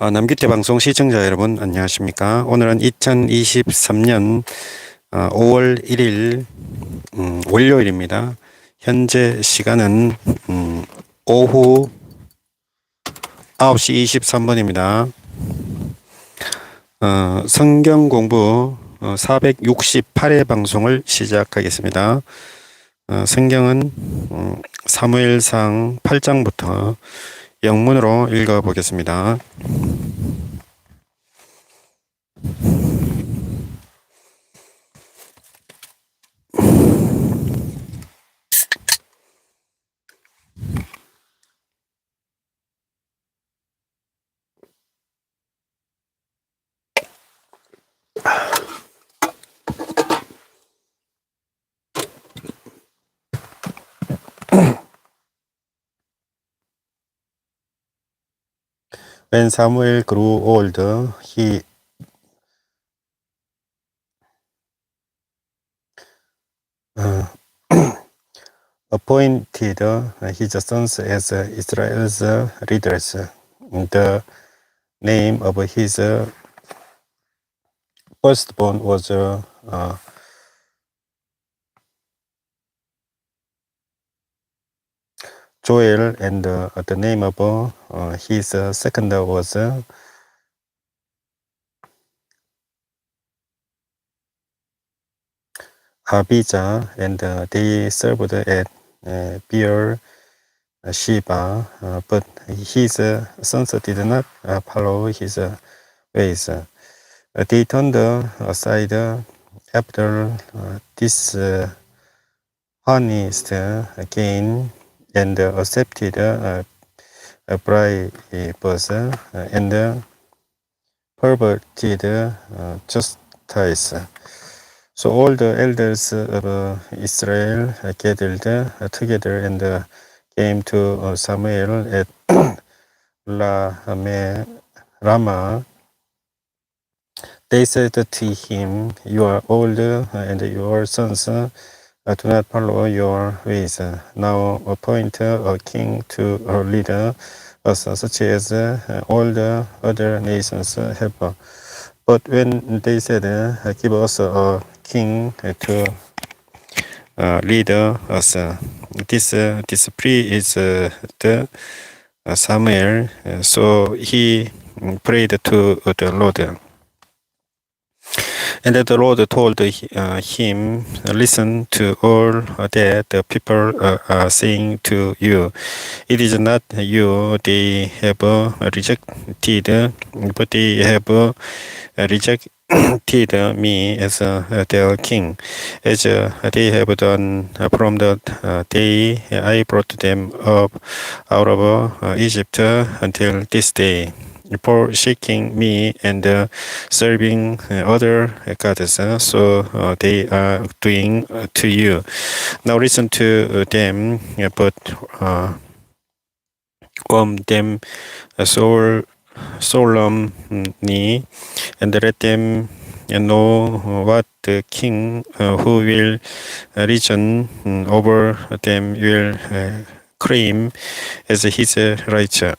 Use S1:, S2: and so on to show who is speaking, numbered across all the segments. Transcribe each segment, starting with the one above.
S1: 남규태방송 시청자 여러분 안녕하십니까. 오늘은 2023년 5월 1일 월요일입니다. 현재 시간은 오후 9시 23분입니다. 성경공부 468회 방송을 시작하겠습니다. 성경은 사무엘상 8장부터 영문으로 읽어보겠습니다. When Samuel grew old, he appointed his sons as Israel's leaders. The name of his firstborn was Joel, and the name of his second was Abijah, and they served at Beer-sheba, but his sons did not follow his ways. They turned aside after dishonest gain and accepted bribes and perverted justice. So all the elders of Israel gathered together and came to Samuel at Ramah. They said to him, "You are old, and your sons do not follow your ways. Now appoint a king to lead us, such as all the other nations have." But when they said, "Give us a king to lead us," this displeased Samuel, so he prayed to the Lord. And the Lord told him, "Listen to all that the people are saying to you. It is not you they have rejected, but they have rejected me as their king, as they have done from the day I brought them up out of Egypt until this day, forsaking me and serving other gods, so they are doing to you. Now listen to them, but them solemnly, and let them know what the king who will reign over them will claim as his right."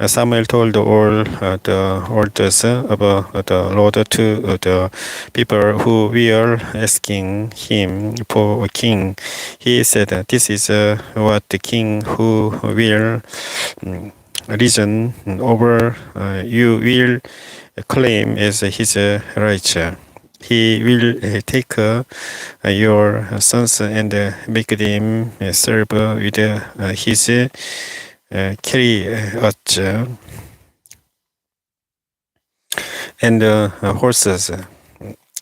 S1: Samuel told all the orders of the Lord to the people who were asking him for a king. He said, "This is what the king who will reign over you will claim as his right. He will take your sons and make them serve with his chariots and horses,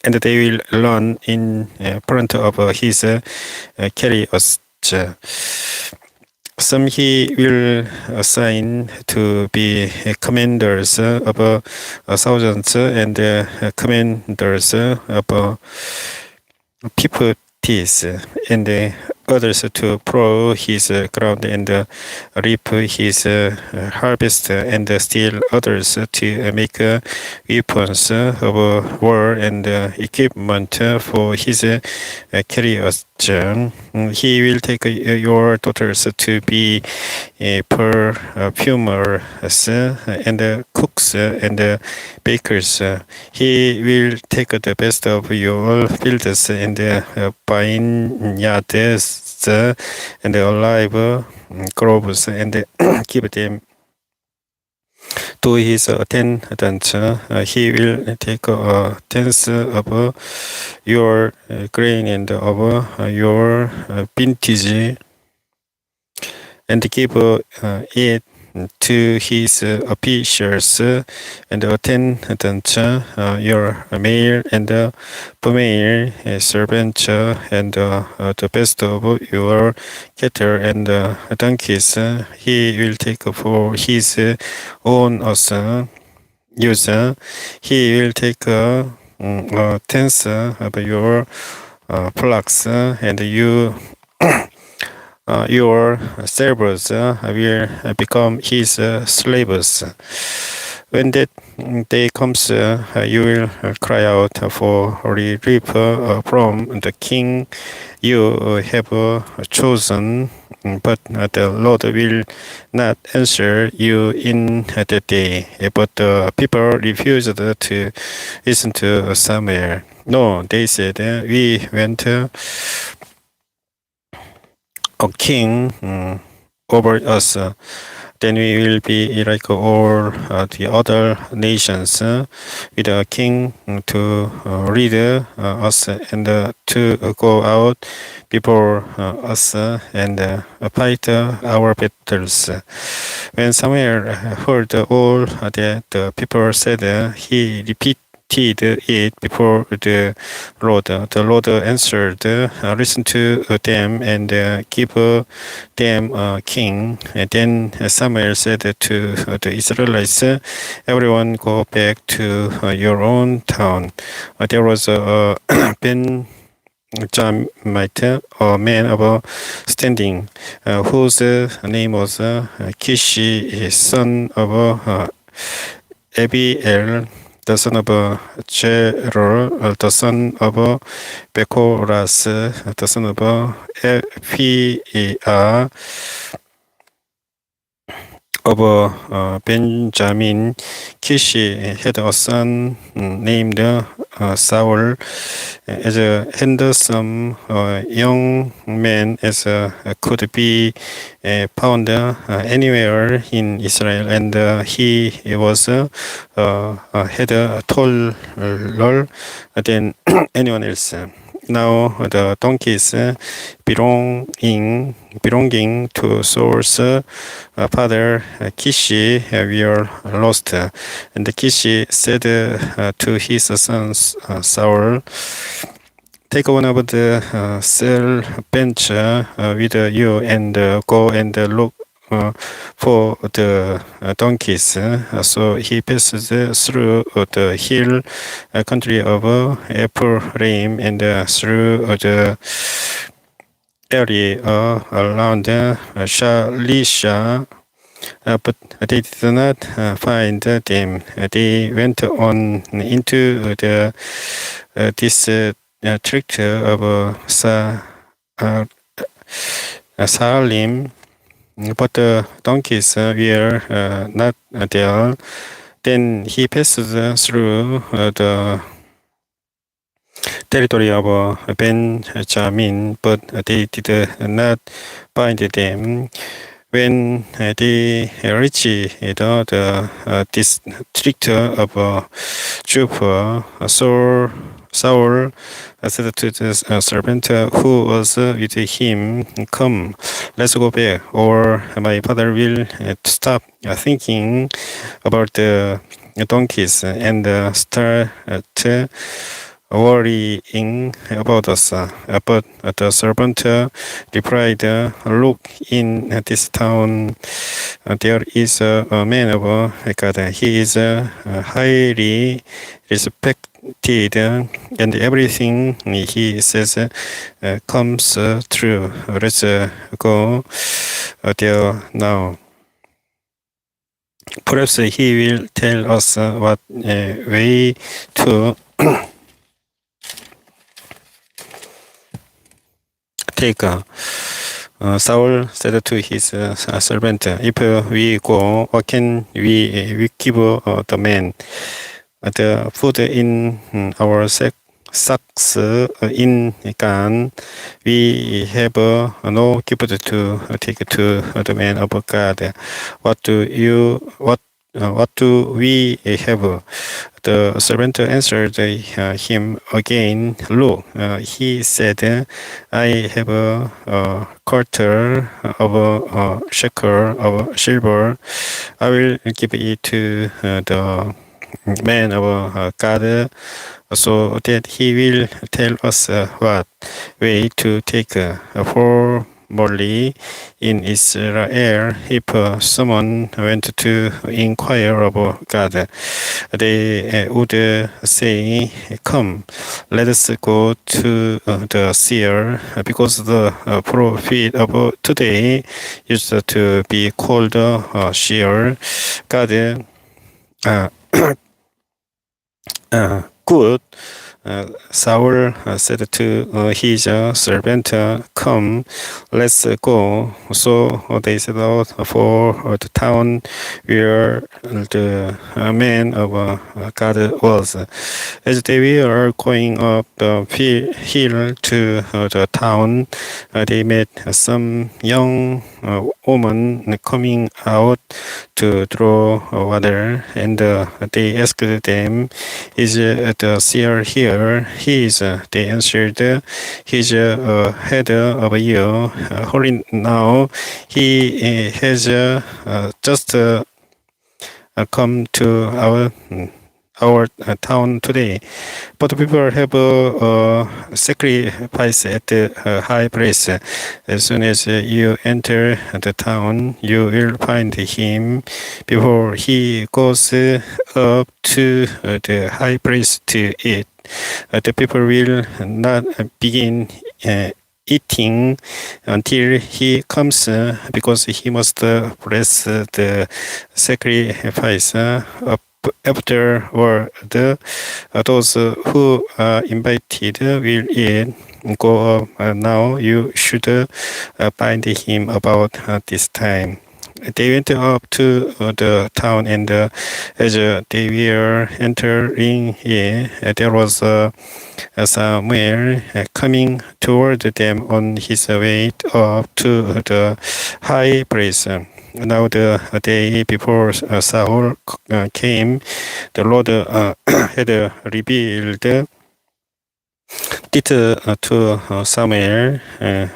S1: and they will run in front of his chariots. Some he will assign to be commanders of thousands and commanders of fifties, and others to plow his ground and reap his harvest, and still others to make weapons of war and equipment for his chariots. He will take your daughters to be perfumers and cooks and bakers. He will take the best of your fields and vineyards and olive groves and give them to his attendants. He will take a tenth of your grain and of your vintage and give it to his officials and attendants, your male and female servants, and the best of your cattle and donkeys. He will take for his own use. He will take a tenth of your flocks, and your servants will become his slaves. When that day comes, you will cry out for relief from the king you have chosen, but the Lord will not answer you in that day. But the people refused to listen to Samuel. No, they said, we went a king over us, then we will be like all the other nations, with a king to lead us and to go out before us and fight our battles. When Samuel heard all that the people said, he repeated it before the Lord. The Lord answered, listen to them and give them a king. And then Samuel said to the Israelites, everyone go back to your own town. There was a Benjamite, a man of standing, whose name was Kishi, son of Abiel, the son of Jeror, the son of Bechoras, the son of Ephia, of Benjamin. Kishi had a son named Saul, as a handsome young man as could be found anywhere in Israel, and he was had taller than anyone else. Now the donkeys belonging to Saul's father Kishi were lost, and Kishi said to his sons Saul, take one of the servants with you and go and look for the donkeys. So he passes through the hill country of Ephraim and through the area around Shalisha, but they did not find them. They went on into the district of Salim, but the donkeys were not there. Then he passed through the territory of Benjamin, but they did not find them. When they reached the district of Judah, Saul said to the servant who was with him, come, let's go back, or my father will stop thinking about the donkeys and start worrying about us. But the servant replied, Look, in this town there is a man of God. He is highly respected, and everything he says comes true. Let's go there now. Perhaps he will tell us what way to take. Saul said to his servant, If we go, what can we give the man? The food in our sacks in Gan, we have no gift to take to the man of God. What do we have? The servant answered him again. Look, he said, I have a quarter of a shekel of silver. I will give it to the man of God, so that he will tell us what way to take. Formerly in Israel, if someone went to inquire of God, they would say, Come, let us go to the seer, because the prophet of today used to be called seer. God good. Saul said to his servant, Come, let's go. So they set out for the town where the man of God was. As they were going up the hill to the town, they met some young woman coming out to draw water, and they asked them, Is the seer here? He is, they answered, he's ahead of you. Hurry now. He has just come to our town today. But people have sacrifice at the high place. As soon as you enter the town, you will find him before he goes up to the high place to eat. The people will not begin eating until he comes, because he must bless the sacrifice. Afterward, those who are invited will eat. Go up now. You should find him about this time. They went up to the town, and as they were entering it, there was Samuel coming toward them on his way up to the high place. Now the day before Saul came, the Lord had revealed it to Samuel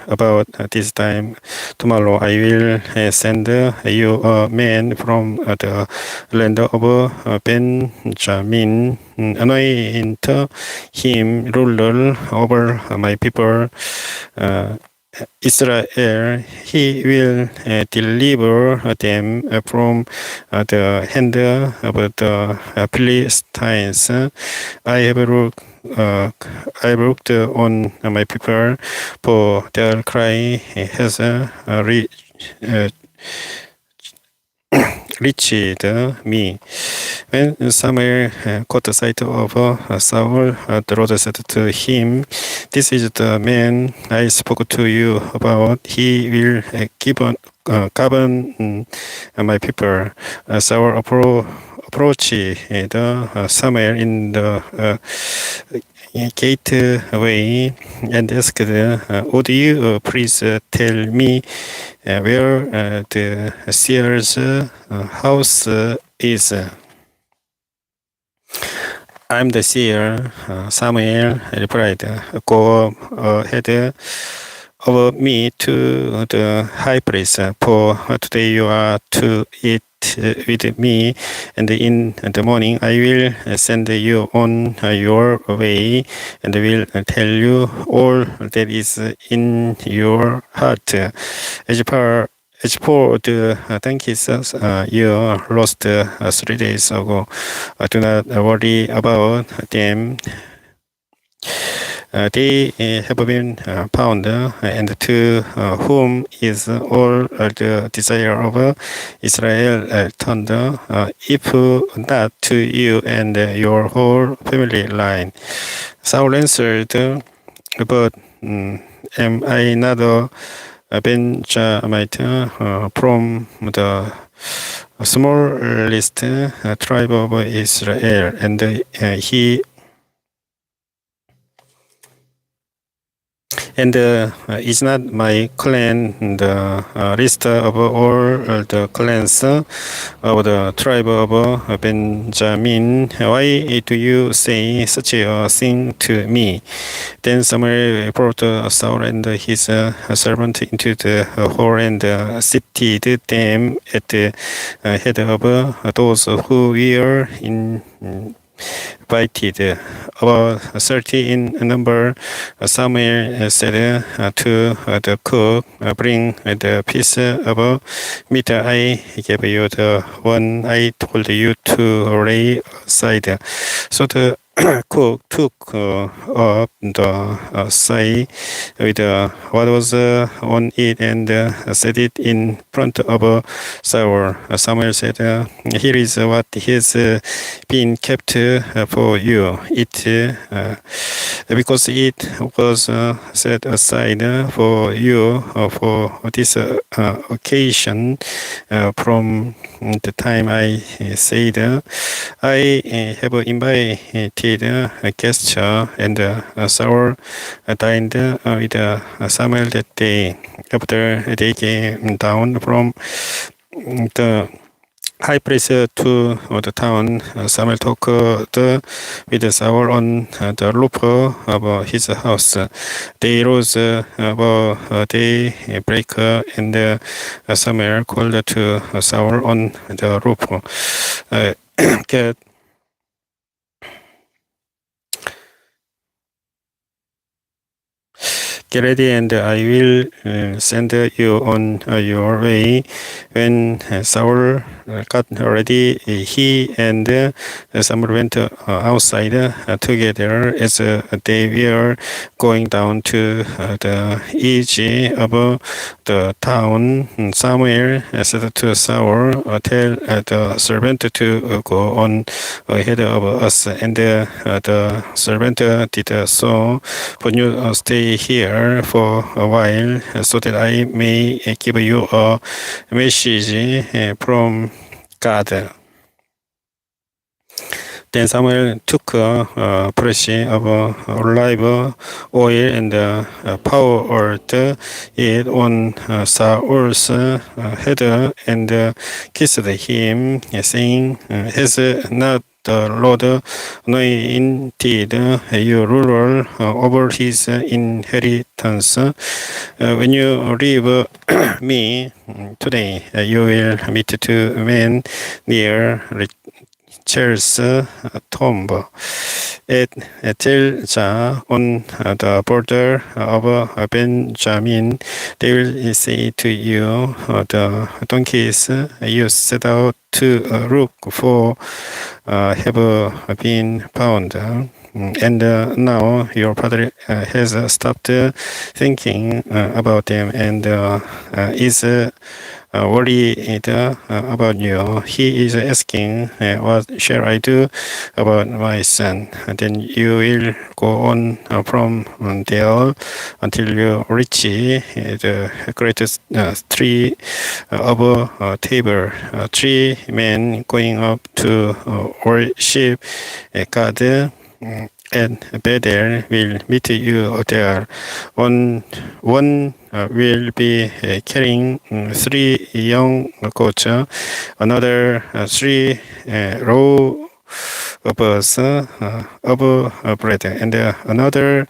S1: about this time. Tomorrow I will send you a man from the land of Benjamin. Anoint him ruler over my people Israel. He will deliver them from the hand of the Philistines. I looked on my people, for their cry has reached me. When Samuel caught sight of Saul, the Lord said to him, This is the man I spoke to you about. He will govern my people. Saul approached Samuel in the gateway and asked, Would you please tell me where the seer's house is? I'm the seer, Samuel replied. Go ahead of me to the high place, for today you are to eat eat with me, and in the morning I will send you on your way, and will tell you all that is in your heart. As for the donkeys you lost 3 days ago, do not worry about them. They have been found, and to whom is all the desire of Israel turned, if not to you and your whole family line. Saul answered, but am I not a Benjamite from the smallest tribe of Israel? And he And is not my clan the list of all the clans of the tribe of Benjamin? Why do you say such a thing to me? Then Samuel brought Saul and his servant into the hall and seated them at the head of those who were invited, about 30 in number. Samuel said to the cook, bring the piece of meat I gave you, the one I told you to lay aside. So the cook took up the side with what was on it and set it in front of Saul. Samuel said, here is what has been kept for you. It because it was set aside for you for this occasion from the time I said, I have invited a guest, and Saul dined with Samuel that day. After they came down from the high priest to the town, Samuel talked with Saul on the roof of his house. They rose about daybreak, and Samuel called to Saul on the roof, Get ready, and I will send you on your way. When Saul got ready, he and Samuel went outside together. As they were going down to the edge of the town, Samuel said to Saul, tell the servant to go on ahead of us. And the servant did so. But you stay here for a while, so that I may give you a message from God. Then Samuel took a press of olive oil and poured it on Saul's head and kissed him, saying, has not the Lord anointed you ruler over his inheritance? When you leave me today, you will meet two men near Rachel's tomb at Tilja on the border of Benjamin. They will say to you, the donkeys you set out to look for have been found. And now your father has stopped thinking about them and is worried about you. He is asking, what shall I do about my son? And then you will go on from there until you reach the greatest tree of Tabor. 3 men going up to worship God and Bethel will meet you there. One will be carrying 3 young goats, another 3 loaves of bread, and another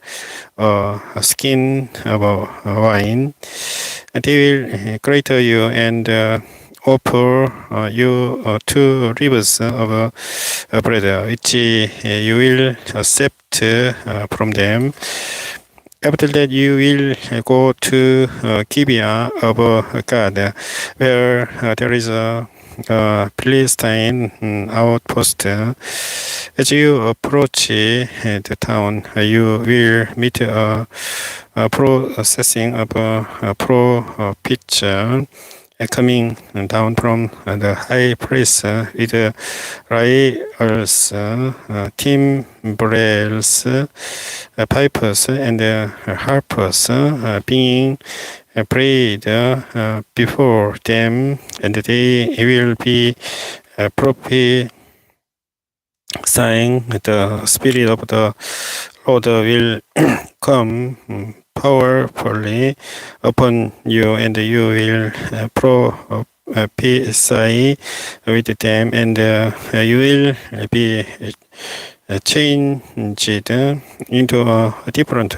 S1: skin of wine. And they will greet you and offer you two rivers of bread, which you will accept from them. After that, you will go to Gibeah of God, where there is a Philistine outpost. As you approach the town, you will meet a processing of pitch coming down from the high priest with lyres, timbrels, pipers, and harpers being played before them, and they will be prophesying. The Spirit of the Lord will come powerfully upon you, and you will prophesy with them, and you will be changed into a different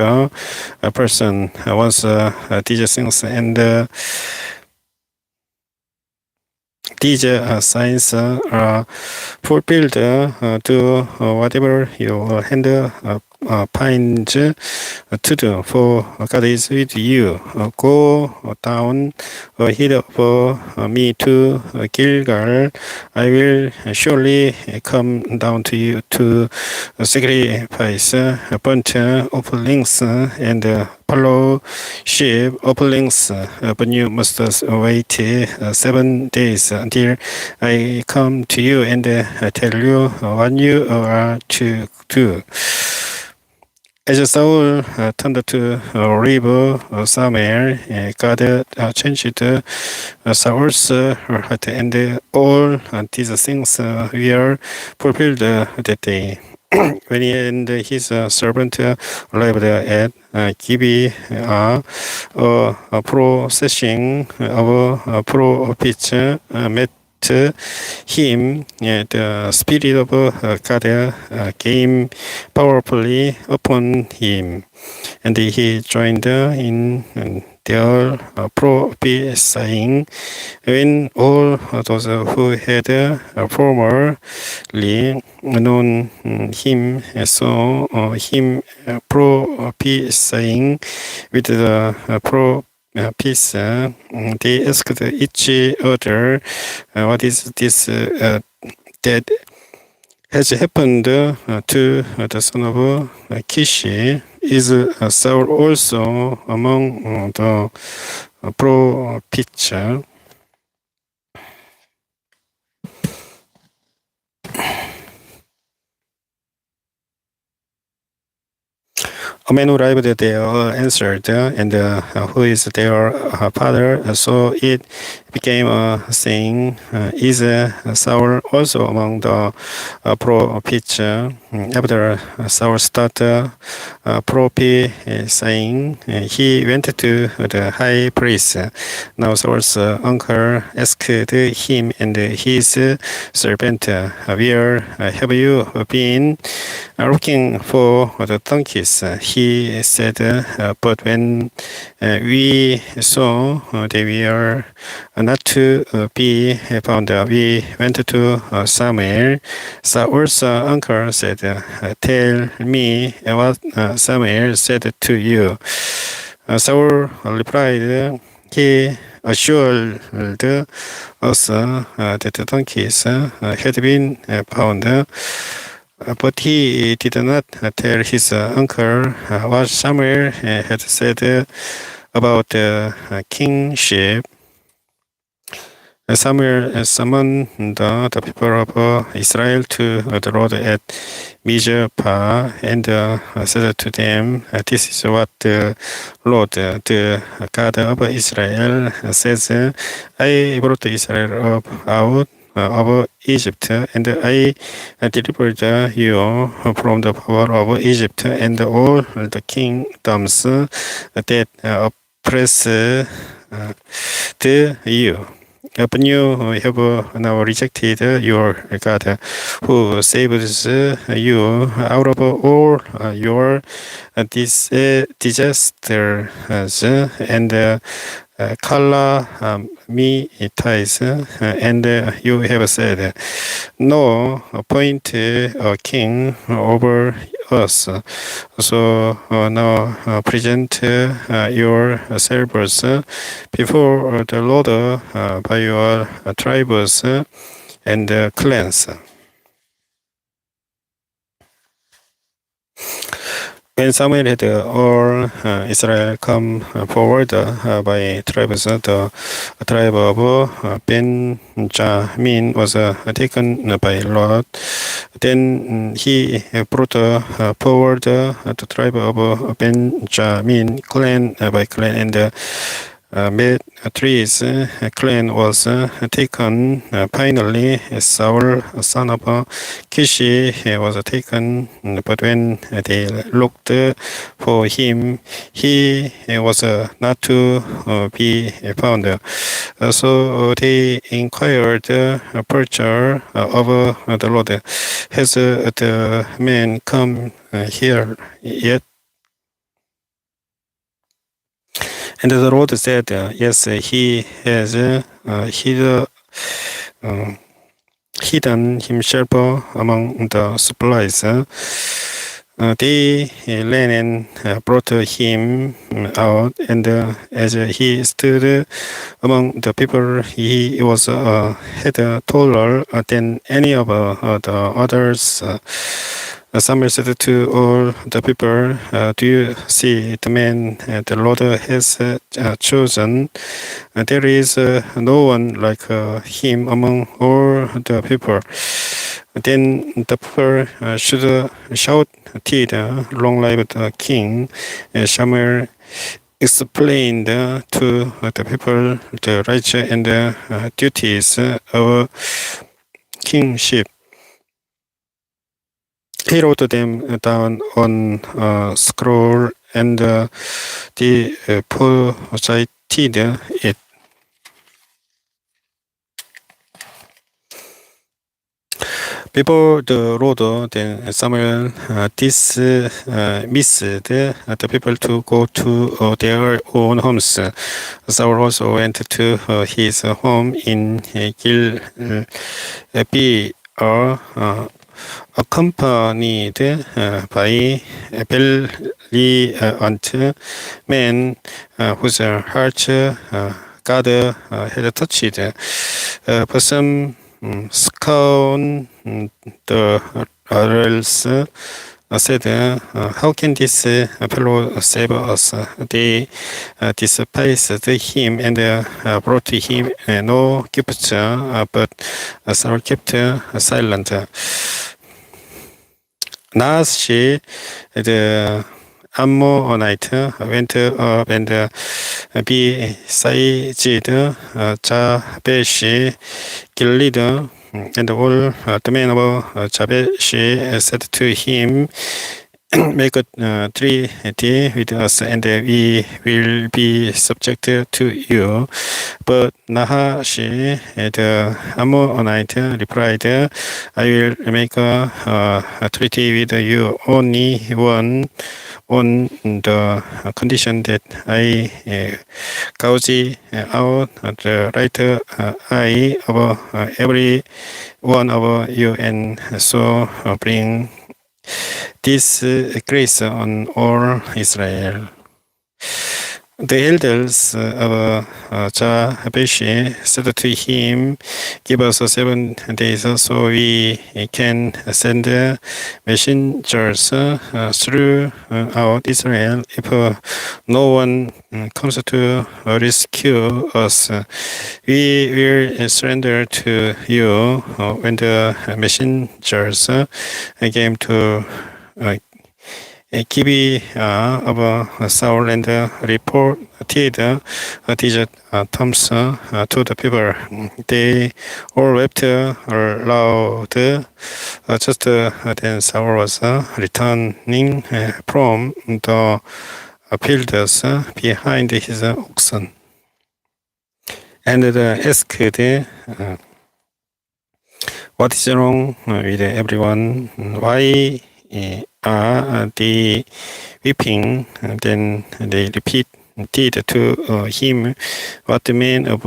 S1: person once these things and these signs are fulfilled. Do whatever your hand finds to do, for God is with you. Go down ahead of me to Gilgal. I will surely come down to you to sacrifice burnt offerings and fellowship offerings, but you must wait 7 days until I come to you and tell you what you are to do. As Saul turned to river Samuel, God changed Saul's heart, and all these things were fulfilled that day. When he and his servant arrived at Gibeah, a procession of prophets met him. The Spirit of God came powerfully upon him, and he joined in their prophesying. When all those who had formerly known him saw him prophesying with the peace, they asked each other, what is this that has happened to the son of Kish? Is Saul also among the prophets? A man who arrived there answered, and who is their father? So it became a saying, is Saul also among the prophets? After Saul started prophesying, he went to the high priest. Now Saul's uncle asked him and his servant, where have you been looking for the donkeys? He said, but when we saw they were not to be found, we went to Samuel. Saul's uncle said, tell me what Samuel said to you. Saul replied, he assured us that the donkeys had been found. But he did not tell his uncle what Samuel had said about the kingship. Samuel summoned the people of Israel to the road at Mizpah and said to them, this is what the Lord, the God of Israel, says, I brought Israel out of Egypt, and I delivered you from the power of Egypt and all the kingdoms that oppress you. But you have now rejected your God, who saves you out of all your disasters, and calamities, and you have said, no, appoint a king over us. So now present yourselves before the Lord by your tribes and clans. When Samuel had all Israel come forward by tribes, the tribe of Benjamin was taken by Lot. Then he brought forward the tribe of Benjamin clan by clan, and Matri's clan was taken. Finally, Saul, son of Kishi, was taken, but when they looked for him, he was not to be found. So they inquired preacher of the Lord, has the man come here yet? And the Lord said, yes, he has hidden himself among the supplies. They ran and brought him out, and as he stood among the people, he was a head taller than any of the others. Samuel said to all the people, do you see the man the Lord has chosen? There is no one like him among all the people. Then the people should shout, long live the king. Samuel explained to the people the rights and duties of kingship. He wrote them down on a scroll, and they posited it. Before the Lord, then Samuel dismissed the people to go to their own homes. Saul also went to his home in Gibeah, accompanied by valiant men whose hearts God had touched. But some scorned the others, said, how can this fellow save us? They despised him and brought him no gifts, but Saul kept silent. Nahash, the Ammonite, went up and besieged Jabesh Gilead, and all the men of Jabesh said to him, make a treaty with us, and we will be subject to you. But Nahash, the Ammonite, replied, I will make a treaty with you only one, on the condition that I gouge out the right eye of every one of you, and so bring this grace on all Israel. The elders of Jabesh said to him, give us 7 days so we can send messengers throughout Israel. If no one comes to rescue us, we will surrender to you. When the messengers came to Gibeah of Saul and reported these terms to the people, they all wept aloud. Just then Saul was returning from the fields behind his oxen, and asked, what is wrong with everyone? Why are they weeping? Then they repeat did to him what the men of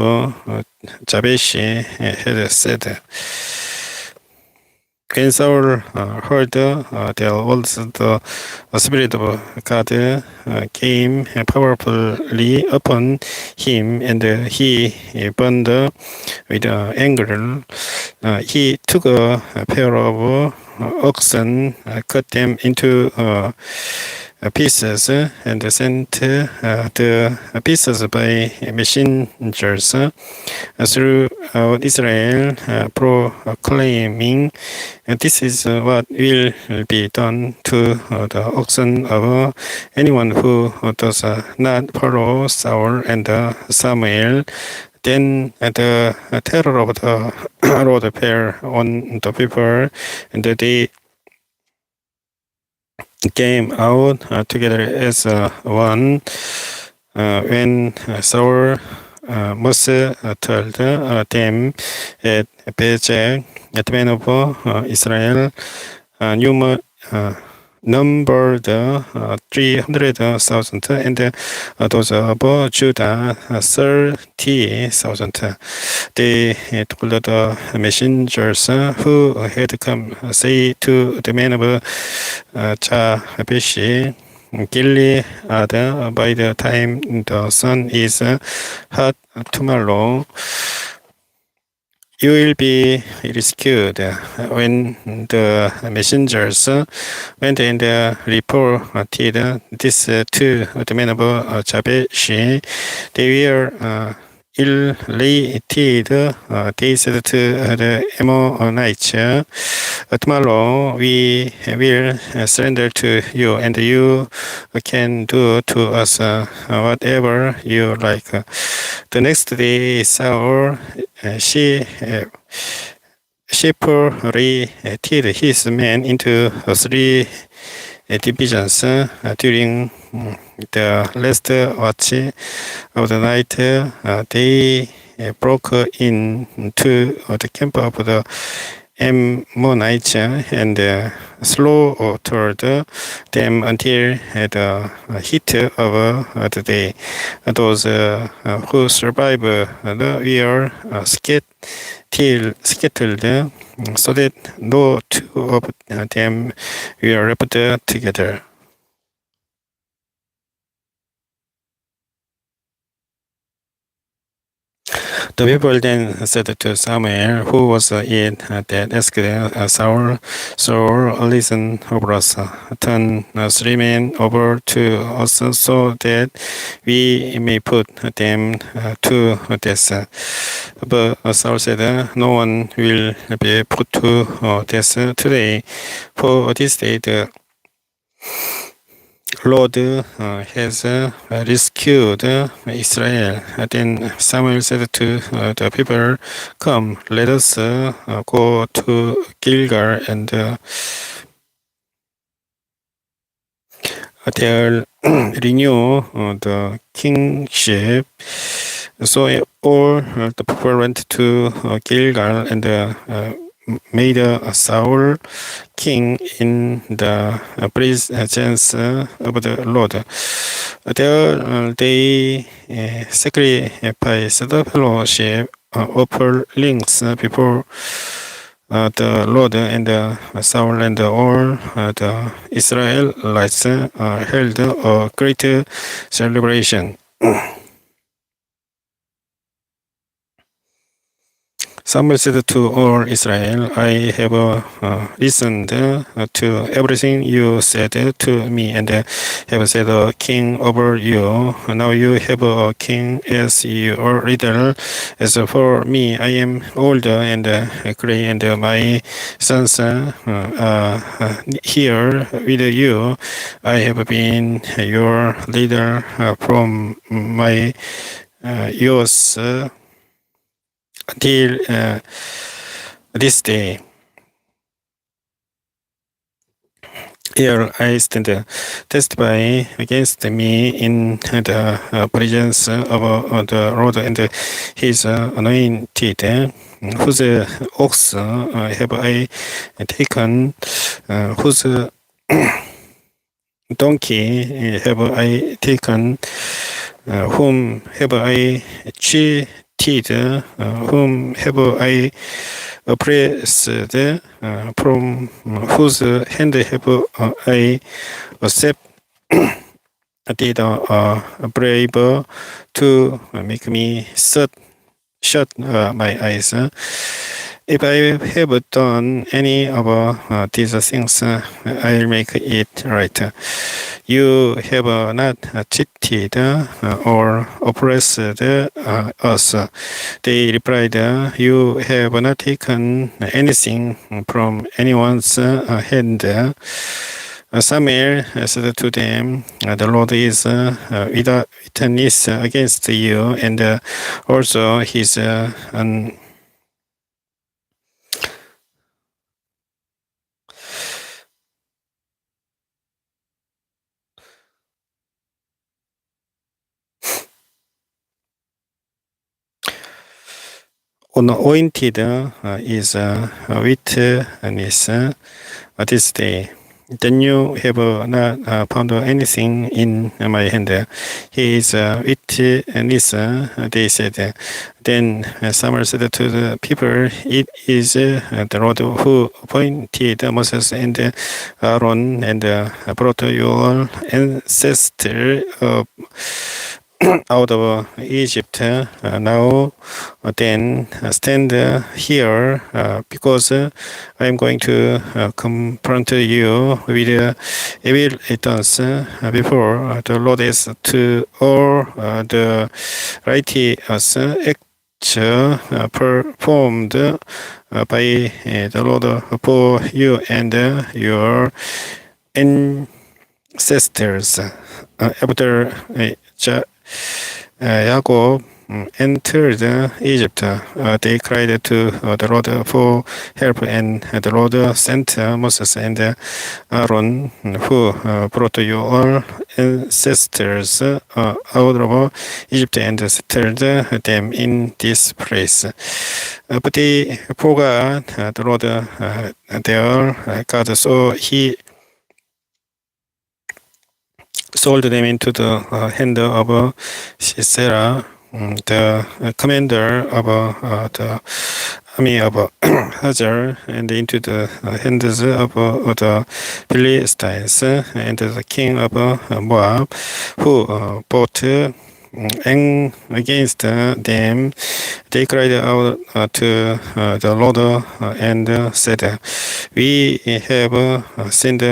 S1: Jabesh had said. When Saul heard there was the Spirit of God came powerfully upon him, and he burned with anger. He took a pair of oxen, cut them into pieces, and sent the pieces by messengers throughout Israel, proclaiming, "This is what will be done to the oxen of anyone who does not follow Saul and Samuel." Then the terror of the Lord fell on the people, and they came out together as one. When Saul told them at Bezek, the men of Israel numbered 300,000, and those of Judah 30,000. They told the messengers who had come, "Say to the men of Jabesh Gilead, by the time the sun is hot tomorrow, you will be rescued." When the messengers went and reported this to the men of Jabesh, they were elated. They said to the Ammonites, "Tomorrow we will surrender to you, and you can do to us whatever you like." The next day, Saul separated his men into three divisions. During the last watch of the night, they broke into the camp of the Ammonites and slaughtered them until the heat of the day. Those who survived were scattered, so that no two of them were left together. The people then said to Samuel, who was it that asked Saul, "Saul, listen over us, turn 3 men over to us, so that we may put them to death." But Saul said, "No one will be put to death today, for this day the Lord has rescued Israel." Then Samuel said to the people, "Come, let us go to Gilgal and there renew the kingship." So all the people went to Gilgal and made Saul king in the presence of the Lord. There they sacrificed the fellowship offerings before the Lord, and Saul and all the Israelites held a great celebration. Samuel said to all Israel, "I have listened to everything you said to me, and have set a king over you. Now you have a king as your leader. As for me, I am old and gray, and my sons are here with you. I have been your leader from my youth until this day. Here I stand testify against me in the presence of the Lord and His anointed, whose ox have I taken, whose donkey have I taken. whom have I cheated? Whom have I oppressed? From whose hand have I accepted brave to make me shut my eyes? If I have done any of these things, I'll make it right. You have not cheated or oppressed us. They replied, You have not taken anything from anyone's hand. Samuel said to them, The Lord is without witness against you, and also his anointed is witness this day. Then you have not found anything in my hand. He is witness, they said. Then Samuel said to the people, It is the Lord who appointed Moses and Aaron and brought your ancestor out of Egypt. Now then stand here because I am going to confront you with evidence before the Lord is to all the righteous acts performed by the Lord for you and your ancestors. After Jacob entered Egypt, they cried to the Lord for help, and the Lord sent Moses and Aaron, who brought your ancestors out of Egypt and settled them in this place. But they forgot the Lord their God, so he sold them into the hand of Sisera, the commander of the army of Hajar, and into the hands of the Philistines and the king of Moab, who fought against them. They cried out to the Lord and said, We have sinned,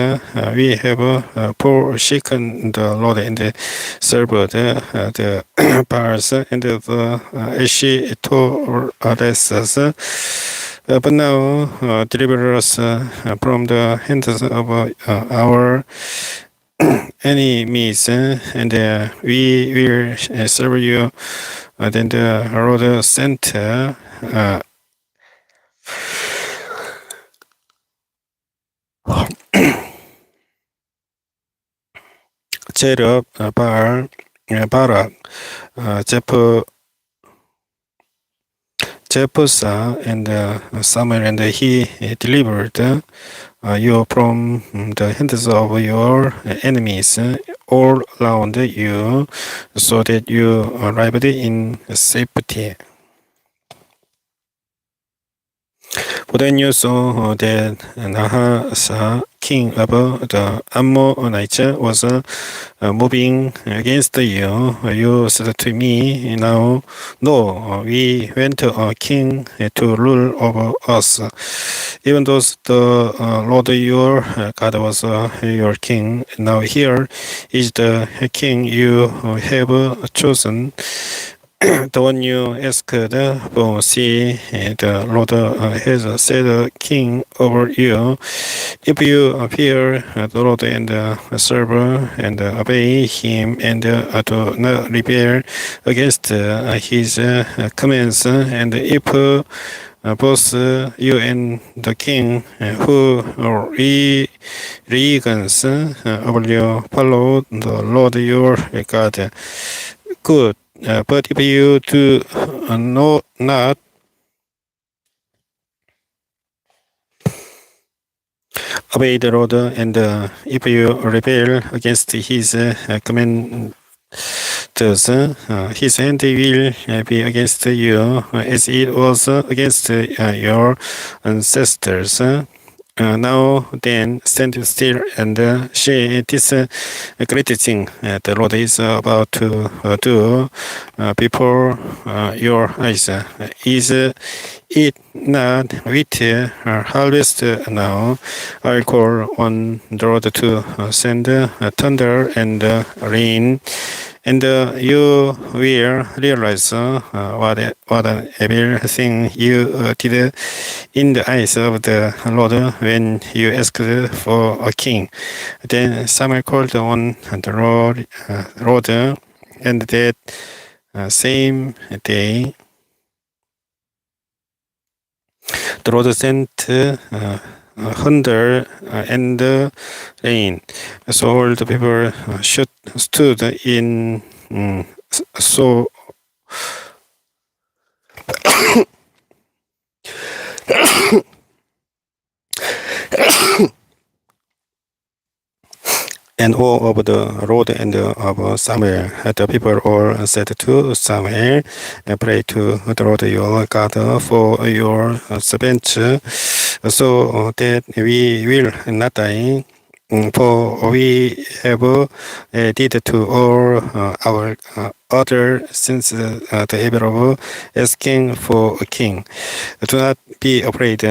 S1: we have forsaken the Lord and served the Baals and the Ashtoreths. But now deliver us from the hands of our enemies, and we will serve you. Then the Lord sent Cherub, Barak, Jephthah, and Samuel, and he delivered you from the hands of your enemies all around you, so that you arrived in safety. For then you saw that Nahasa, king of the Ammonites, was moving against you. You said to me, Now, no, we went a king to rule over us. Even though the Lord your God was your king, now here is the king you have chosen. The one you asked for, see, the Lord has set king over you. If you fear the Lord and serve and obey him and do not rebel against his commands, and if both you and the king who reigns over you follow the Lord your God, good. But if you do not obey the Lord, and if you rebel against his Thus, his hand will be against you as it was against your ancestors. Now then, stand still and see this great thing the Lord is about to do before your eyes. Is it not with harvest now? I'll call on the Lord to send thunder and rain, and you will realize what an evil thing you did in the eyes of the Lord when you asked for a king. Then Samuel called on the Lord, and that same day the Lord sent thunder and rain. So all the people stood in so and all of the Lord and of Samuel. The people all said to Samuel, pray to the Lord your God for your servant, so that we will not die. For we have did to all our other since the evil of asking for a king. Do not be afraid.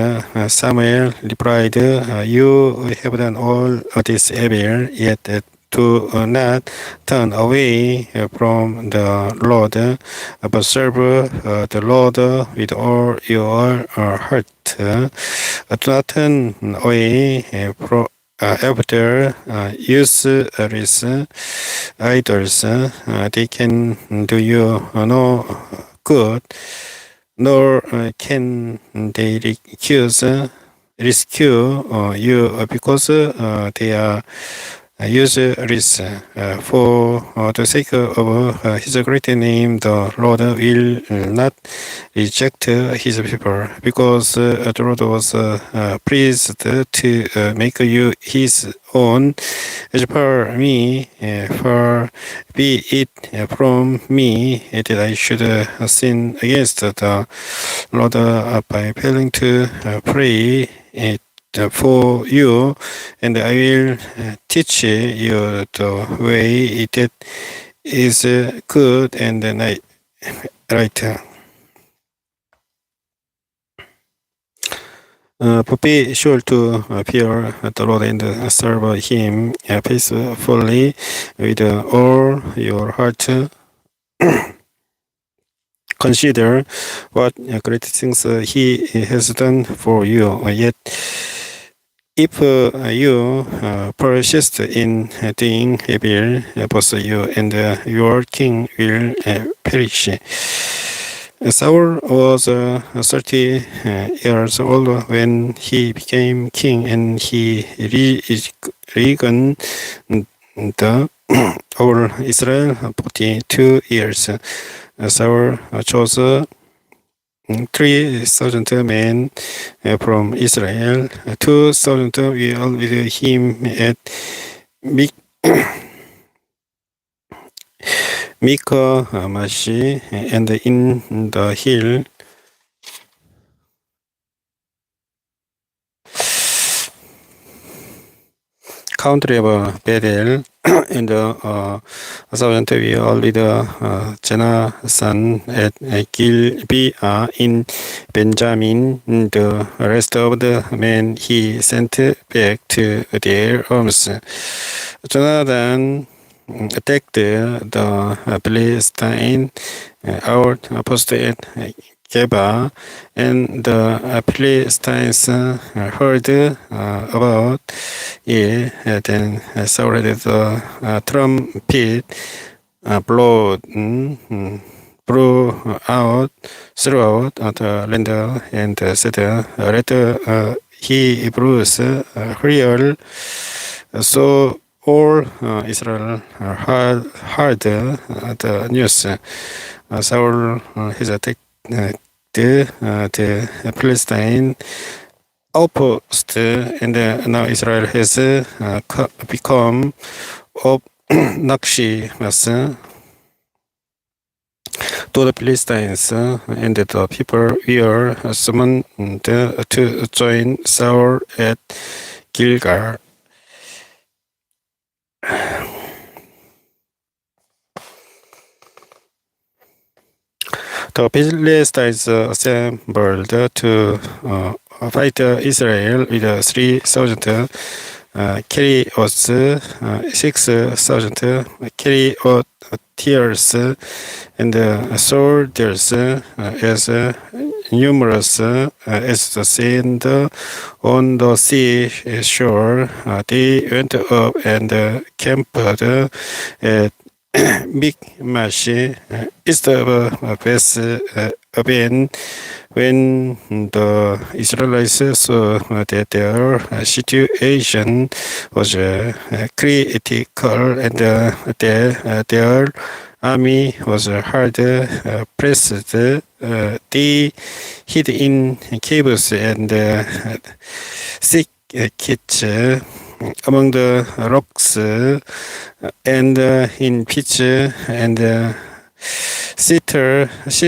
S1: Samuel replied, you have done all this evil, yet do not turn away from the Lord, but serve the Lord with all your heart. Do not turn away from after useless idols. They can do you no good, nor can they rescue you because they are useless. For the sake of his great name, the Lord will not reject his people, because the Lord was pleased to make you his own. As for me, far be it from me that I should sin against the Lord by failing to pray for you, and I will teach you the way that is good and right. But be sure to fear the Lord and serve Him faithfully with all your heart. Consider what great things He has done for you. Yet, if you persist in doing evil, both you and your king will perish. Saul was 30 years old when he became king, and he reigned over Israel 42 years. Saul chose 3,000 men from Israel. 2,000 were with him at Michmash and in the hill country of Bethel, and 1,000 were with Jonathan at Gibeah in Benjamin. The rest of the men he sent back to their homes. Jonathan attacked the Philistine outpost at Geba, and the Philistines heard about it. Then Saul let the trumpet blew out throughout the land, and said, let Hebrews hear. So all Israel heard the news. Saul has attacked the Philistine outpost, and now Israel has become obnoxious. to the Philistines, and the people were summoned to join Saul at Gilgal. The Philistines assembled to fight Israel with 3,000 chariots, 6,000 charioteers, and soldiers as numerous as the sand on the sea shore. They went up and camped at Michmash, east of Beth Aven. When the Israelites saw that their situation was critical and that their army was hard pressed, they hid in caves and thickets among the rocks and in pitch and cisterns.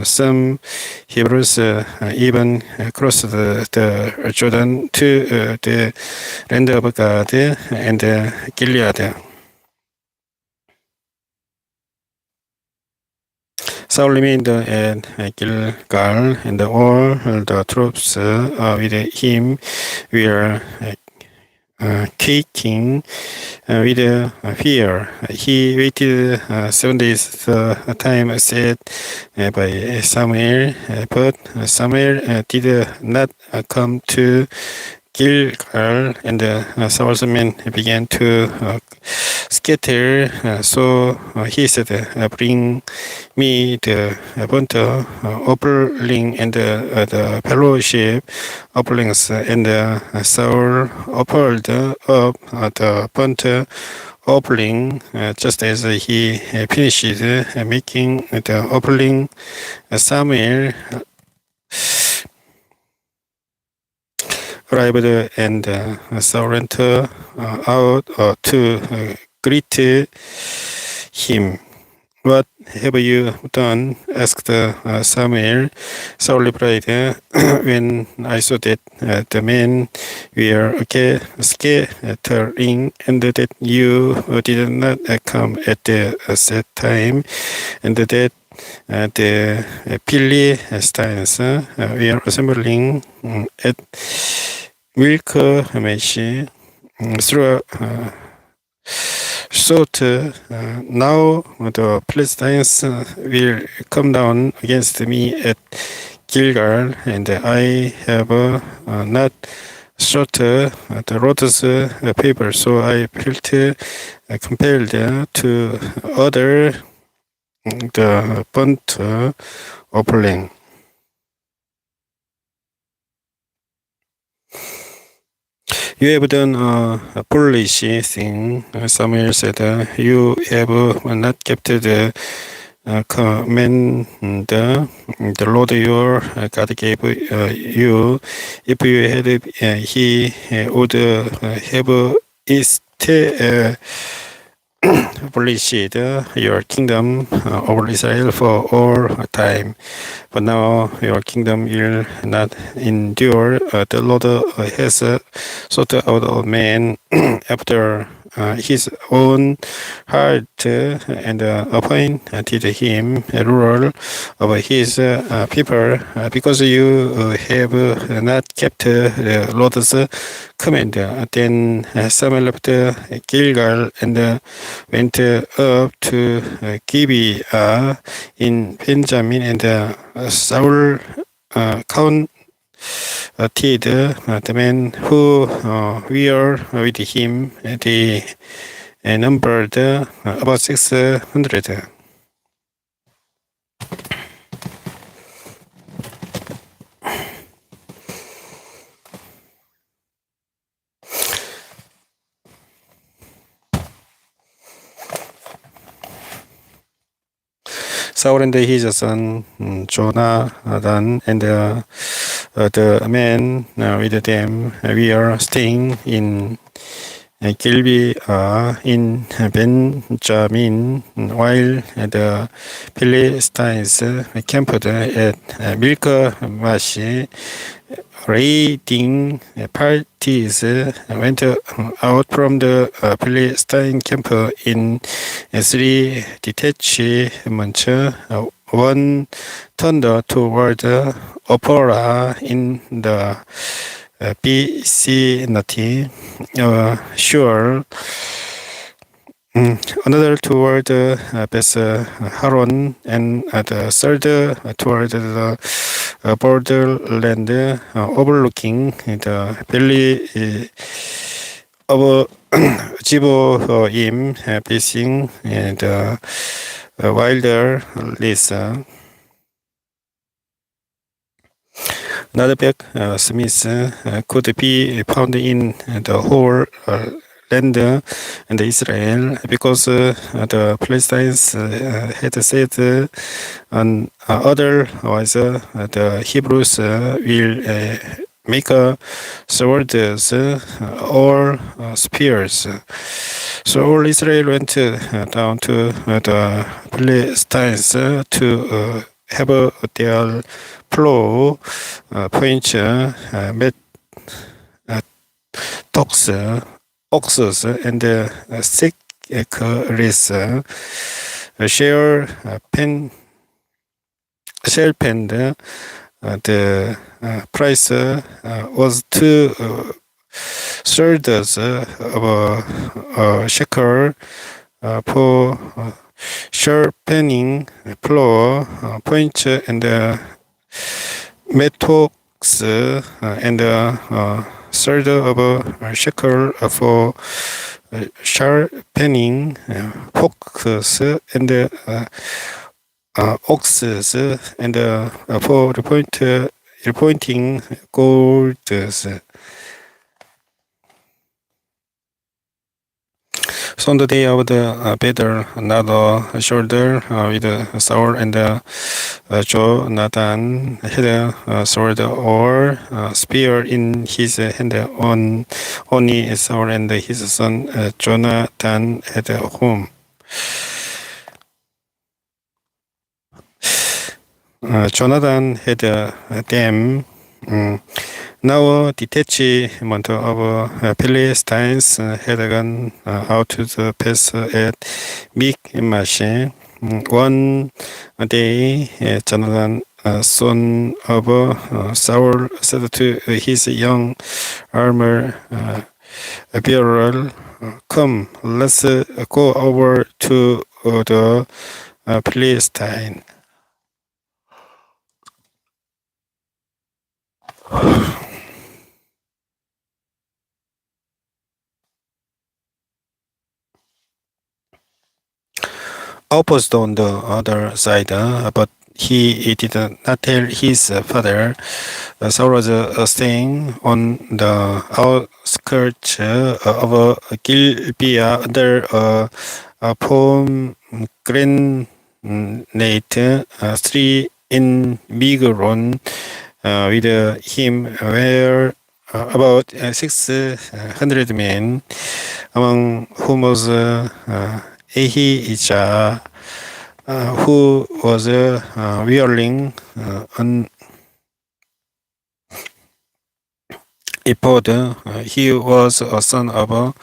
S1: Some Hebrews even crossed the Jordan to the land of God and Gilead. Saul remained at Gilgal, and all the troops with him were quaking with fear. He waited 7 days, the time set by Samuel, but Samuel did not come to Gilgal, and Saul's men began to scatter. So he said, "Bring me the burnt offering and the fellowship offerings." And Saul offered up the burnt offering. Just as he finished making the offering, Samuel arrived, and Saul went out to greet him. "What have you done?" asked Samuel. Saul replied, "When I saw that the men were scattering, and that you did not come at the set time, and that the Philistines were assembling at Michmash, through thought, now the Philistines will come down against me at Gilgal, and I have not sought the Lord's favor, so I felt compelled to order the burnt offering." "You have done a foolish thing," Samuel said. "You have not kept the command the Lord your God gave you. If you had, he would have established your kingdom over Israel for all time. But now your kingdom will not endure. The Lord has sought out a man after his own heart and appointed him a ruler over his people, because you have not kept the Lord's command." Then Samuel left Gilgal and went up to Gibeah in Benjamin, and Saul counted the men who were with him. They numbered about 600. Saul and his son Jonathan and the men with them were staying in Gibeah in Benjamin, while the Philistines camped at Michmash. Raiding parties went out from the Philistine camp in three detachments. One turned toward Opora in the vicinity. Sure. Another toward Beth Haron, and the third toward the borderland overlooking the valley of Jiboim, facing the wilderness. Another blacksmith could be found in the whole land and Israel, because the Palestinians had said otherwise the Hebrews will make swords or spears. So all Israel went down to the Palestinians to have their plow, points, dogs, oxes, and sickles, shell penned. The price was 2 thirds of a shekel for sharpening plow, point, and metalworks, and third of a shekel for sharpening forks and oxes, and for repointing golds. So on the day of the battle, another soldier with Saul and Jonathan had a sword or spear in his hand. Only Saul and his son Jonathan had home. Jonathan had them. Now detachment of Philistines had gone out to the pass at Michmash. One day, Jonathan, son of Saul, said to his young armor bearer, "Come, let's go over to the Philistine." Opposed on the other side, but he did not tell his father. Saul was staying on the outskirts of Gibeah under a pomegranate tree in Migron. With him were about 600 men, among whom was Ahijah, who was wearing an ephod. He was a son of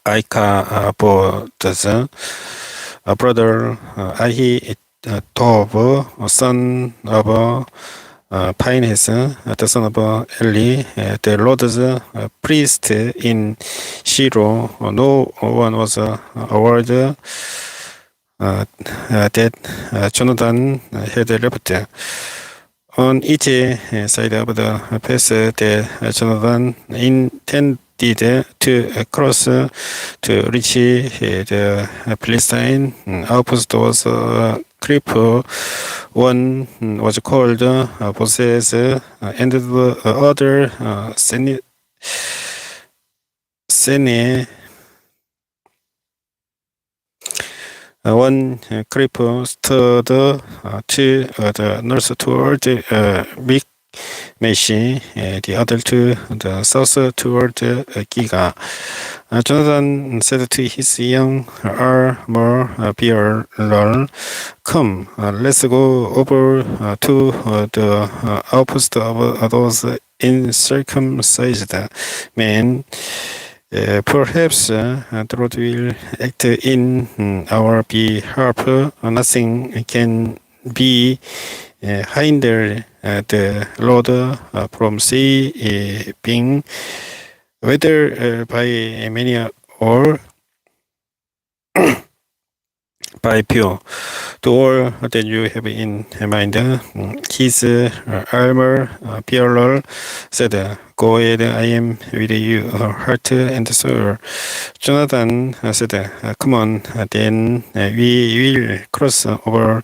S1: Ichabod's brother Ahitub, son of Phinehas, the son of Eli, the Lord's priest in Shiloh. No one was aware that Jonathan had left. On each side of the pass that Jonathan intended to cross to reach the Philistine outpost was creep. One was called Boses, and the other Sene. One creep stood to the north toward Meshi, the other to the south toward Giga. Jonathan said to his young armor bearer, "Come, let's go over to the outpost of those uncircumcised men. Perhaps the Lord will act in our behalf. Nothing can be hinder the Lord from saving, whether by many or by few. To all that you have in mind, his armor bearer said, "Go ahead, I am with you, heart and soul." Jonathan said, "Come on, then we will cross over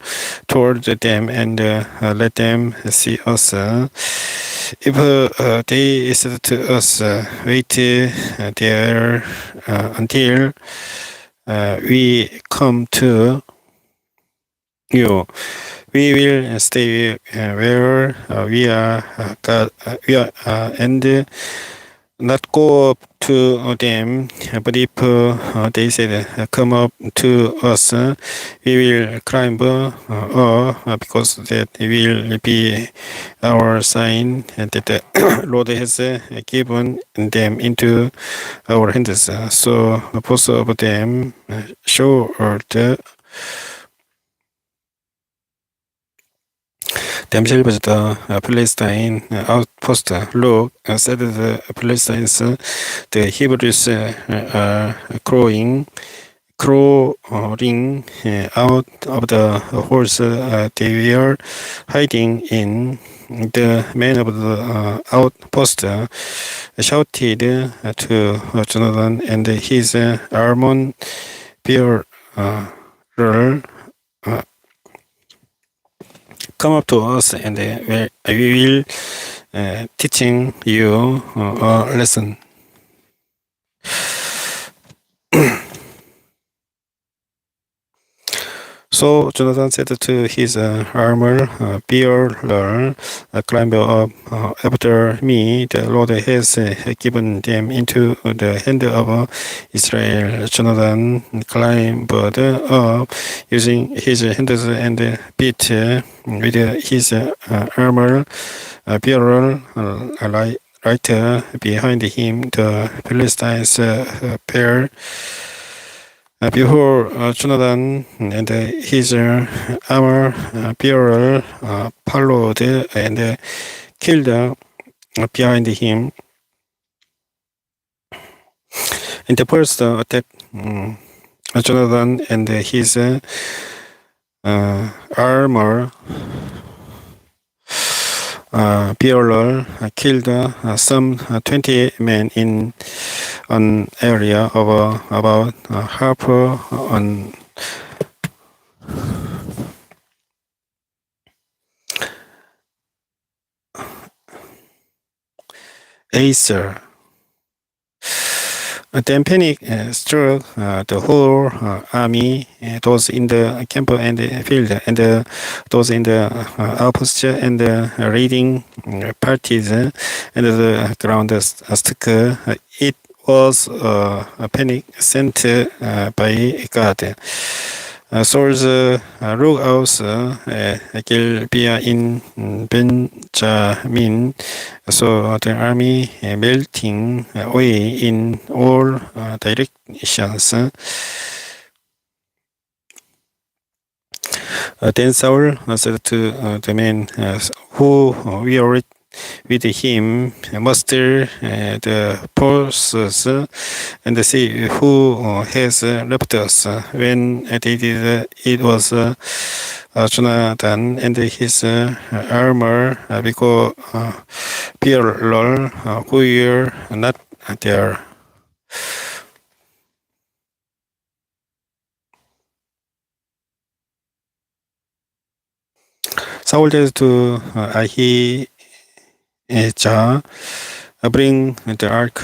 S1: toward them and let them see us. If they said to us, wait there until we come to you, we will stay where we are, and not go up to them. But if they said, come up to us, we will climb because that will be our sign that the Lord has given them into our hands. So both of them showed themselves the Palestine outpost. Look, said the Palestinians, the Hebrews are crawling out of the holes they were hiding in. The men of the outpost shouted to Jonathan and his armor bearer, "Come up to us, and we will teaching you a lesson." So Jonathan said to his armor bearer, "Climb up after me. The Lord has given them into the hand of Israel." Jonathan climbed up using his hands and feet with his armor bearer right behind him. The Philistines pair before Jonathan and his armor bearer followed and killed behind him. In the first attack, Jonathan and his armor bearer killed some 20 men in an area of about half an acre. Then panic struck the whole army, those in the camp and the field, and those in the outpost and the raiding parties, and the ground stuck. It was a panic sent by God. Saul's lookouts Gibeah in Benjamin, so the army melting away in all directions. Then Saul said to the men who were with him, "Muster the forces and see who has left us." When they did, it was Jonathan and his armor bearer who were not there. Saul said to Ahijah, "Bring the ark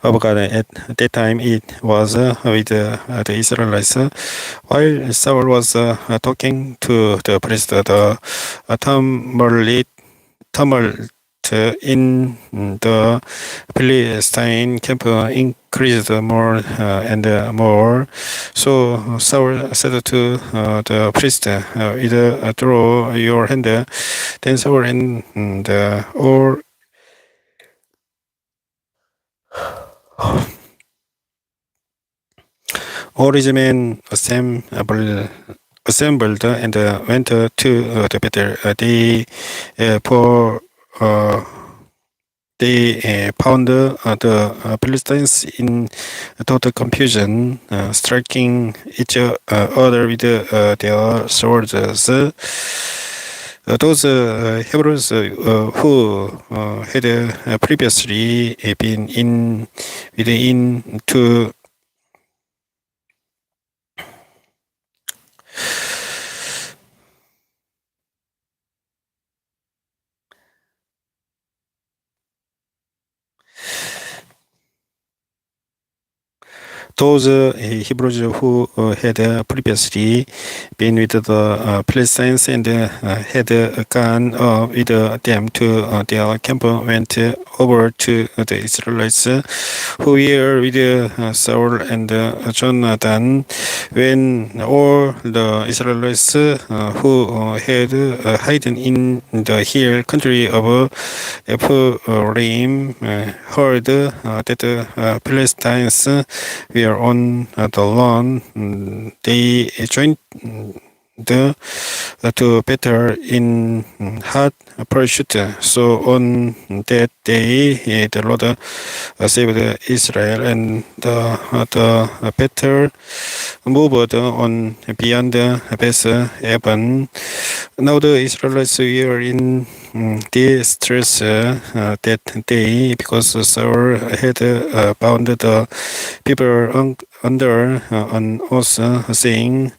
S1: of God. At that time, it was with the Israelites. While Saul was talking to the priest, the tumult in the Philistine camp increased more and more. So Saul said to the priest, "Withdraw your hand." Then Saul and all his men assembled and went to the battle. Uh, they found the Philistines in total confusion, striking each other with their swords. Those Hebrews who had previously been within to those Hebrews who had previously been with the Philistines and had gone with them to their camp went over to the Israelites who were with Saul and Jonathan. When all the Israelites who had hidden in the hill country of Ephraim heard that the Philistines were on the lawn, they joined to battle in hot pursuit. So on that day, the Lord saved Israel, and the battle moved on beyond Beth Eban. Now the Israelites were in distress that day because Saul had bound the people under an oath, saying,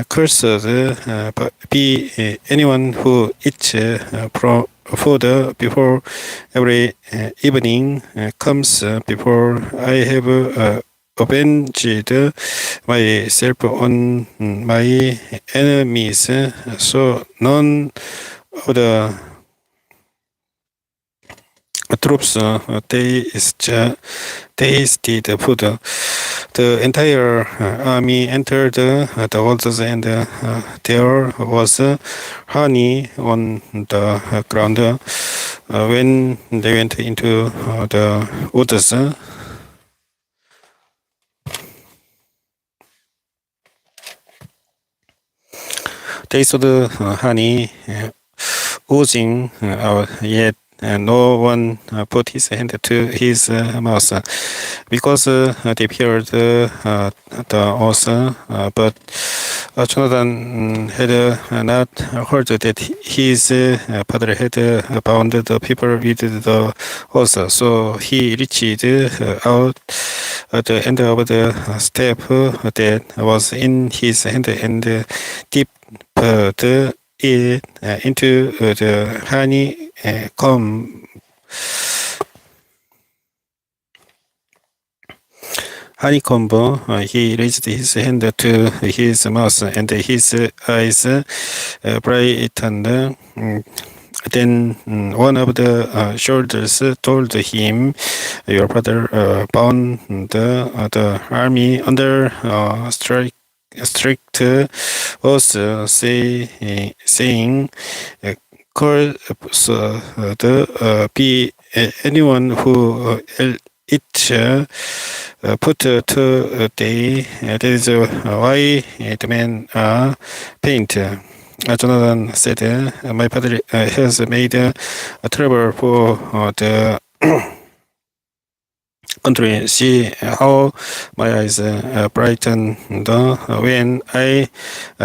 S1: "Cursed be anyone who eats food before every evening comes, before I have avenged myself on my enemies." So none of the troops tasted food. The entire army entered the walls, and there was honey on the ground. When they went into the woods, they saw the honey oozing out, yet no one put his hand to his mouth because they feared the oath. But Jonathan had not heard that his father had bound the people with the oath, so he reached out at the end of the staff that was in his hand and dipped it into the honeycomb. He raised his hand to his mouth, and his eyes brightened. Then one of the soldiers told him, "Your father bound the army under strict oath, saying, cursed be anyone who eats put today." That is why the men are faint. Jonathan said, "My father has made trouble for the country. See how my eyes brightened when I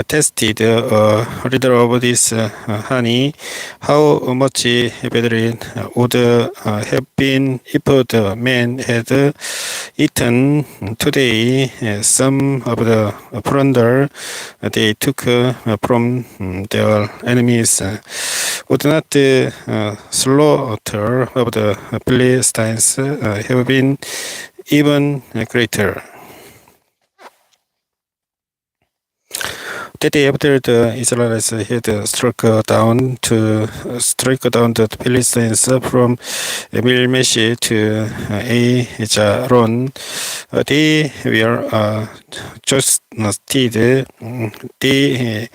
S1: tasted a little of this honey. How much better it would have been if the man had eaten today some of the plunder they took from their enemies." would not the slaughter of the Philistines have been even greater. That day after the Israelites had struck down the Philistines from Milmesh to Ajalon, they were exhausted. They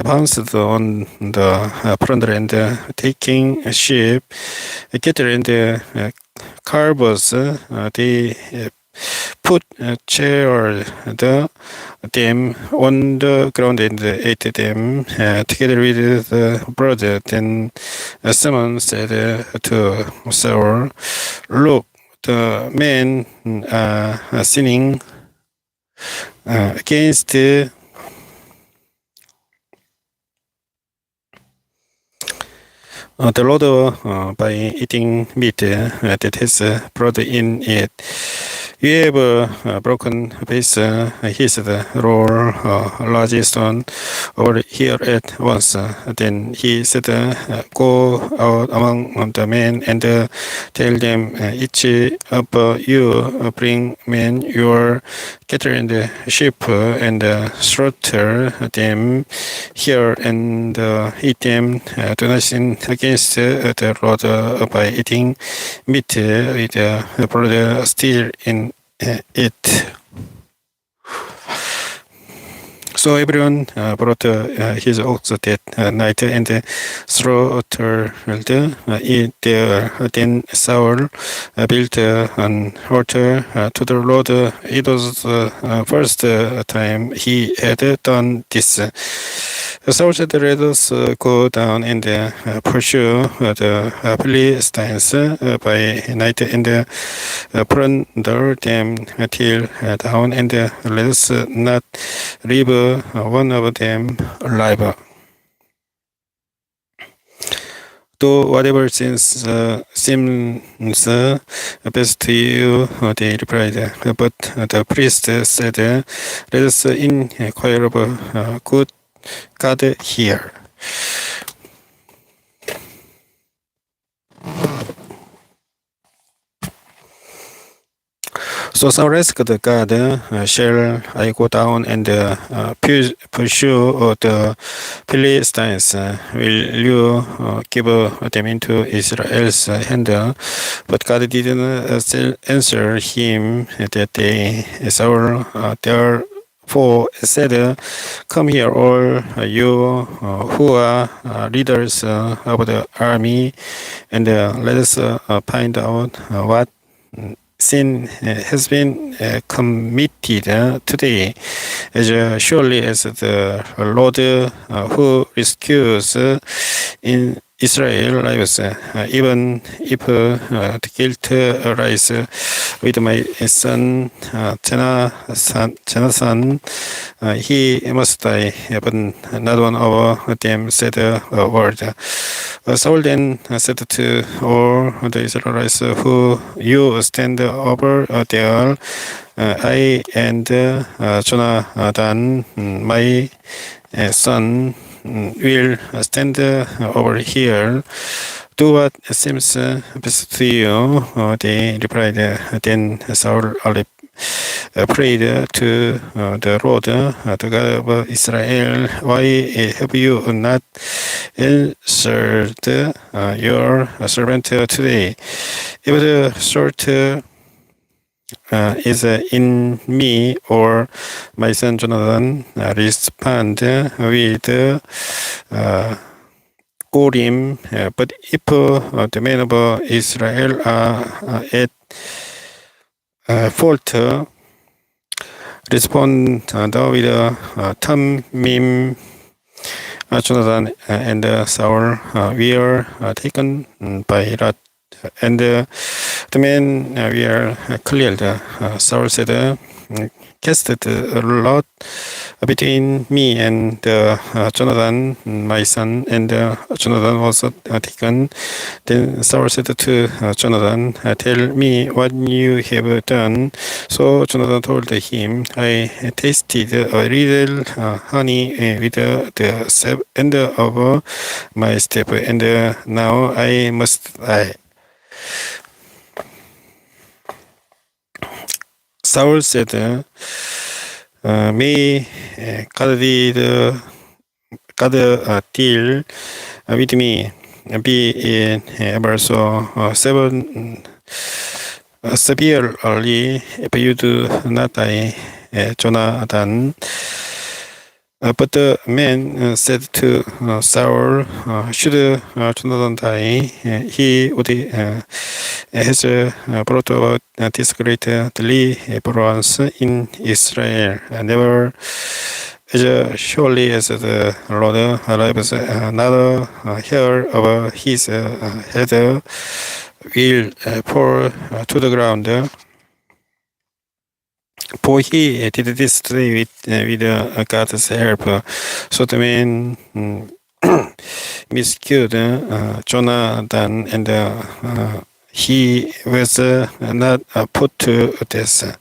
S1: pounced on the plunder and taking sheep, cattle, and carvers. They put chairs them on the ground and ate them together with the blood. Then someone said to Saul, "Look, the men are sinning against the Lord by eating meat that has blood in it. You have a broken vase," he said, "roll a large stone over here at once." Then he said, "Go out among the men and tell them, each of you bring men your cattle and sheep and slaughter them here and eat them. Do not sin against the Lord by eating meat with blood still in it." So everyone brought his ox that night and slaughtered it there. Then Saul built an altar to the Lord. It was the first time he had done this. Saul said, "Let us go down and pursue the Philistines by night and plunder them till dawn, and let us not leave one of them alive." "Do whatever seems best to you," they replied. But the priest said, "Let us inquire of good God here." So Saul asked God, "Shall I go down and pursue the Philistines? Will you give them into Israel's hand?" But God didn't answer him that day. Saul therefore said, "Come here, all you who are leaders of the army, and let us find out what sin has been committed today. As surely as the Lord who rescues in Israel lives, even if the guilt lies with my son Jonathan, he must die." But not one of them said a word. Saul then said to all the Israelites, "Who you stand over there, I and Jonathan, my son, will stand over here. Do what seems best to you," they replied. Then Saul prayed to the Lord, the God of Israel, "Why have you not answered your servant today? If the sword is in me or my son Jonathan, respond with Urim. But if the men of Israel are at fault, respond with Thummim." Jonathan and Saul were taken by lot, and the men were cleared. Saul said, casted a lot between me and Jonathan, my son, and Jonathan was taken. Then Saul said to Jonathan, tell me what you have done. So Jonathan told him, I tasted a little honey with the end of my staff, and now I must die. Saul said, may God deal with me, be ever so severely if you do not die, Jonathan. But the man said to Saul, should Jonathan die, he would has brought about this great deliverance in Israel. Never as surely as the Lord lives, another hair of his head will fall to the ground. For he did this today with God's help. So the man miskilled Jonathan, and he was not put to death.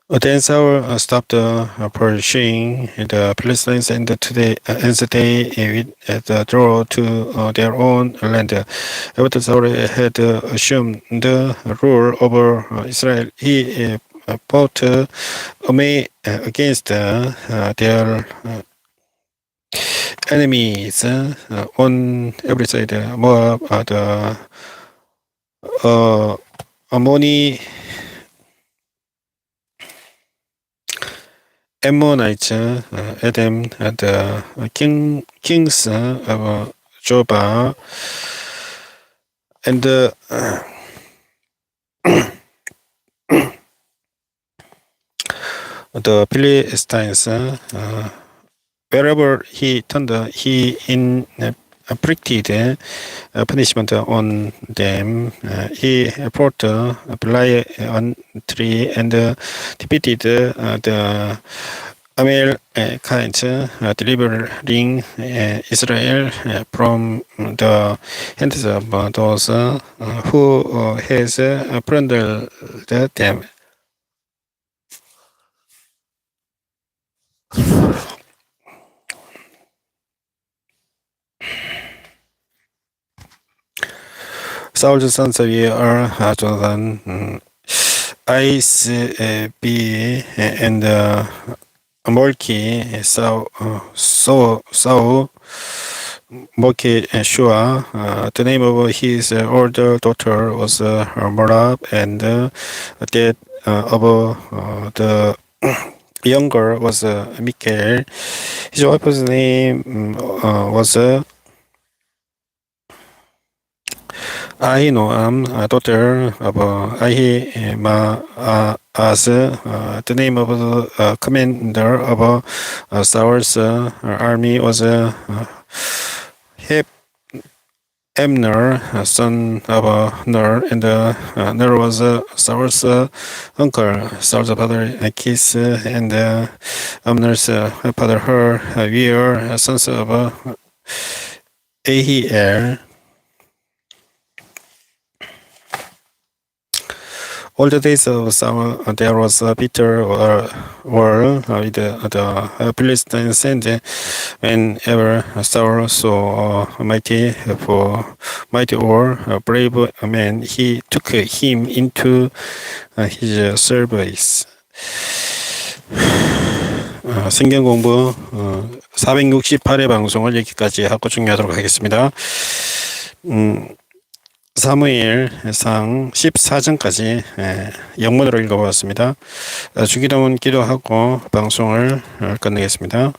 S1: Then Saul stopped pursuing the Philistines, and they withdrew to their own land. After Saul had assumed the rule over Israel, he fought against their enemies on every side. Moab, the Ammoni, Ammonites, Edom, the kings of Jobah, and the Philistines. Wherever he turned, he inflicted punishment on them. He fought valiantly and defeated the Amalekites, delivering Israel from the hands of those who has plundered them. Saul's sons are Jonathan, Isb, and Molki, Saul, Molki, Shua. The name of his older daughter was Moab, and that of the younger was Michael. His wife's name was Ahinoam, daughter of Ahimaaz. The name of the commander of Saul's army was Abner, son of Ner, and Ner was Saul's uncle. Saul's father Kis and Abner's father Hur were sons of Ahiel. All the days of Saul, there was a bitter war with the Philistines, and whenever Saul saw a mighty war, a brave man, he took him into his service. 성경공부 468회 방송을 여기까지 하고 종료하도록 하겠습니다. 사무엘상 14장까지 영문으로 읽어보았습니다. 주기도문 기도하고 방송을 끝내겠습니다.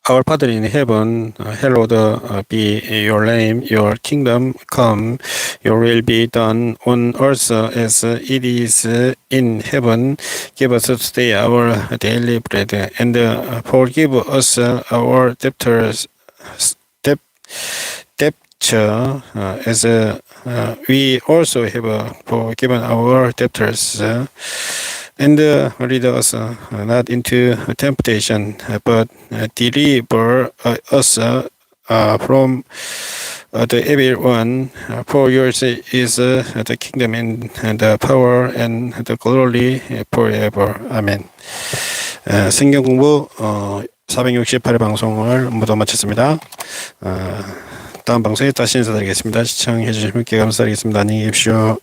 S1: Our Father in heaven, hallowed be your name, your kingdom come, your will be done on earth as it is in heaven. Give us today our daily bread, and forgive us our debtors, debt, debtor, as we also have forgiven our debtors. And lead us not into temptation, but deliver us from the evil one. For yours is the kingdom and the power and the glory forever. 아멘. 성경공부 468회 모두 마쳤습니다. 다음 방송에 다시 인사드리겠습니다. 시청해 주신 분께 감사드리겠습니다. 안녕히 계십시오.